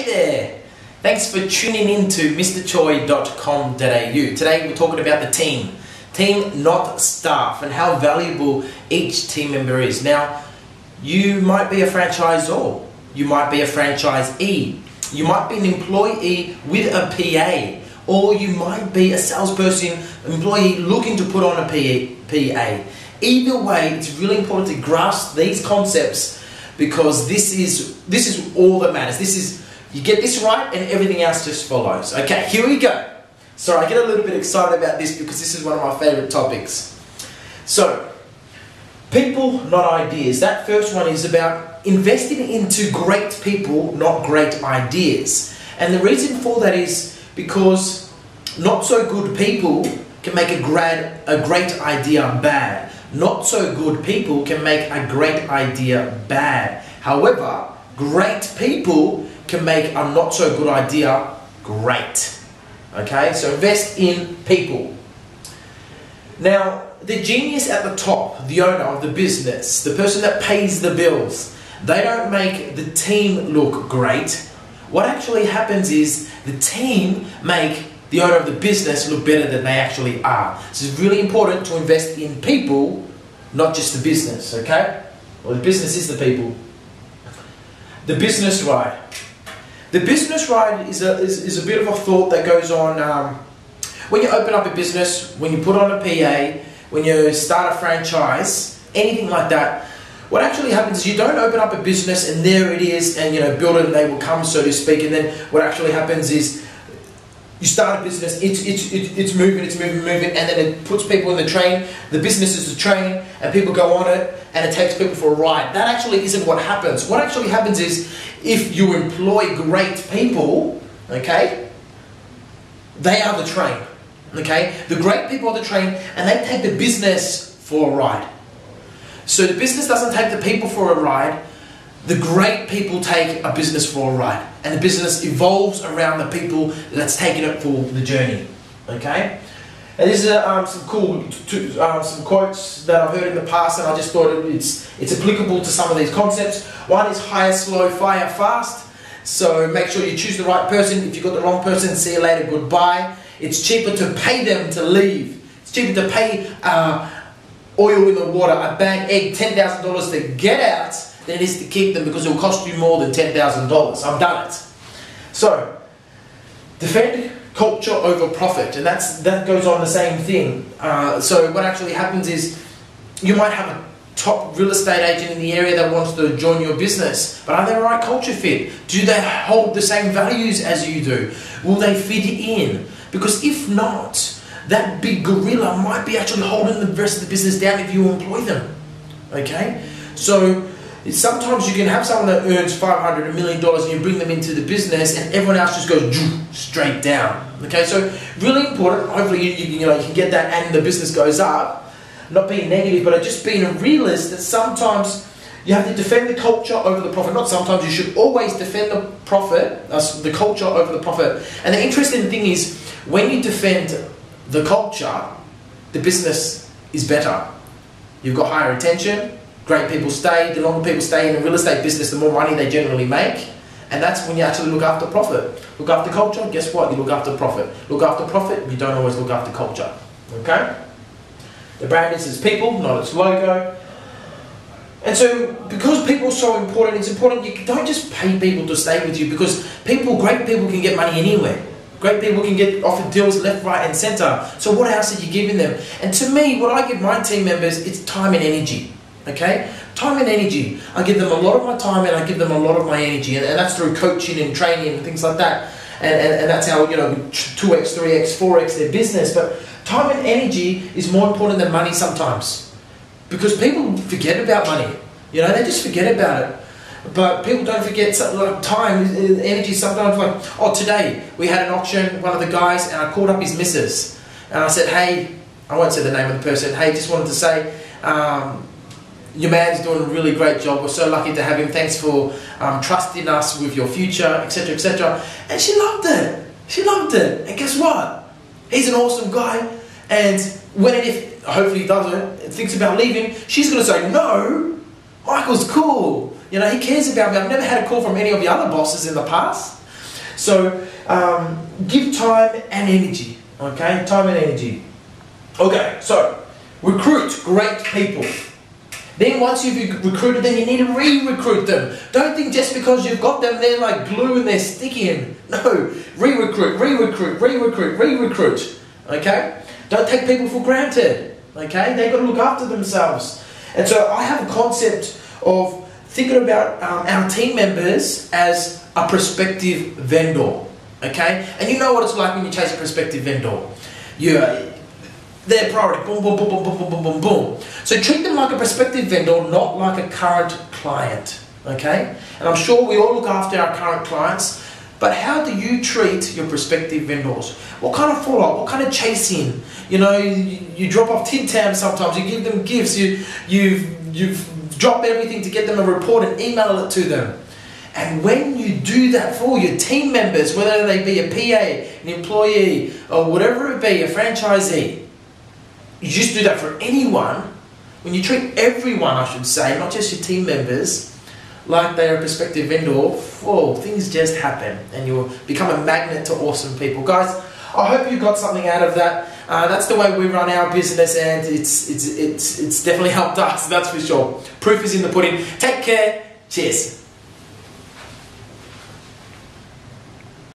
Hey there! Thanks for tuning in to mrchoi.com.au. Today we're talking about the team. Team, not staff, and how valuable each team member is. Now, you might be a franchisor, you might be a franchisee, you might be an employee with a PA, or you might be a salesperson, employee looking to put on a PA. Either way, it's really important to grasp these concepts because this is all that matters. You get this right and everything else just follows. Okay, here we go. Sorry, I get a little bit excited about this because this is one of my favorite topics. So, people, not ideas. That first one is about investing into great people, not great ideas. And the reason for that is because not so good people can make a great idea bad. Not so good people can make a great idea bad. However, great people can make a not so good idea great. Okay, so invest in people. Now, the genius at the top, the owner of the business, the person that pays the bills, they don't make the team look great. What actually happens is the team make the owner of the business look better than they actually are. So it's really important to invest in people, not just the business, okay? Well, the business is the people. The business ride. The business ride is a bit of a thought that goes on when you open up a business, when you put on a PA, when you start a franchise, anything like that. What actually happens is you don't open up a business and there it is and build it and they will come, so to speak. And then what actually happens is you start a business, it's moving, and then it puts people in the train. The business is the train, and people go on it, and it takes people for a ride. That actually isn't what happens. What actually happens is, if you employ great people, okay, they are the train, okay? The great people are the train, and they take the business for a ride. So the business doesn't take the people for a ride. The great people take a business for a ride, and the business evolves around the people that's taking it for the journey. Okay, and this is some cool some quotes that I've heard in the past, and I just thought it's applicable to some of these concepts. One is hire slow, fire fast. So make sure you choose the right person. If you've got the wrong person, see you later, goodbye. It's cheaper to pay them to leave. It's cheaper to pay oil in the water, a bag egg, $10,000 to get out, than it is to keep them, because it will cost you more than $10,000. I've done it. So, defend culture over profit, and that goes on the same thing. So what actually happens is, you might have a top real estate agent in the area that wants to join your business, but are they the right culture fit? Do they hold the same values as you do? Will they fit in? Because if not, that big gorilla might be actually holding the rest of the business down if you employ them. Okay? So, sometimes you can have someone that earns $500, $1 million and you bring them into the business and everyone else just goes straight down. Okay, so really important. Hopefully you can get that and the business goes up. Not being negative, but just being a realist that sometimes you have to defend the culture over the profit. Not sometimes, you should always defend the profit, the culture over the profit. And the interesting thing is, when you defend the culture, the business is better. You've got higher retention. Great people stay. The longer people stay in the real estate business, the more money they generally make. And that's when you actually look after profit. Look after culture, guess what? You look after profit. Look after profit, you don't always look after culture. Okay? The brand is its people, not its logo. And so, because people are so important, it's important you don't just pay people to stay with you, because great people can get money anywhere. Great people can get offered deals left, right and centre. So what else are you giving them? And to me, what I give my team members, it's time and energy. Okay? Time and energy. I give them a lot of my time and I give them a lot of my energy, and that's through coaching and training and things like that. And that's how, 2x, 3x, 4x their business. But time and energy is more important than money sometimes. Because people forget about money. They just forget about it. But people don't forget time, energy sometimes. Like, oh, today we had an auction, one of the guys, and I called up his missus. And I said, hey, I won't say the name of the person, hey, just wanted to say, your man's doing a really great job. We're so lucky to have him. Thanks for trusting us with your future, etc., etc. And she loved it. She loved it. And guess what? He's an awesome guy. And when and if, hopefully he doesn't, thinks about leaving, she's going to say, no, Michael's cool. He cares about me. I've never had a call from any of the other bosses in the past. So give time and energy, okay? Time and energy. Okay, so recruit great people. Then once you've recruited them, you need to re-recruit them. Don't think just because you've got them, they're like glue and they're sticking. No, re-recruit, re-recruit, re-recruit, re-recruit. Okay? Don't take people for granted. Okay? They've got to look after themselves. And so I have a concept of thinking about our team members as a prospective vendor. Okay? And you know what it's like when you chase a prospective vendor. Their priority, boom, boom, boom, boom, boom, boom, boom, boom, boom. So treat them like a prospective vendor, not like a current client, okay? And I'm sure we all look after our current clients, but how do you treat your prospective vendors? What kind of follow-up, what kind of chasing? You know, you drop off tin tams sometimes, you give them gifts, you've dropped everything to get them a report and email it to them. And when you do that for your team members, whether they be a PA, an employee, or whatever it be, a franchisee, you just do that for anyone. When you treat everyone, I should say, not just your team members, like they're a prospective vendor, whoa, things just happen and you'll become a magnet to awesome people. Guys, I hope you got something out of that. That's the way we run our business, and it's definitely helped us, that's for sure. Proof is in the pudding. Take care. Cheers.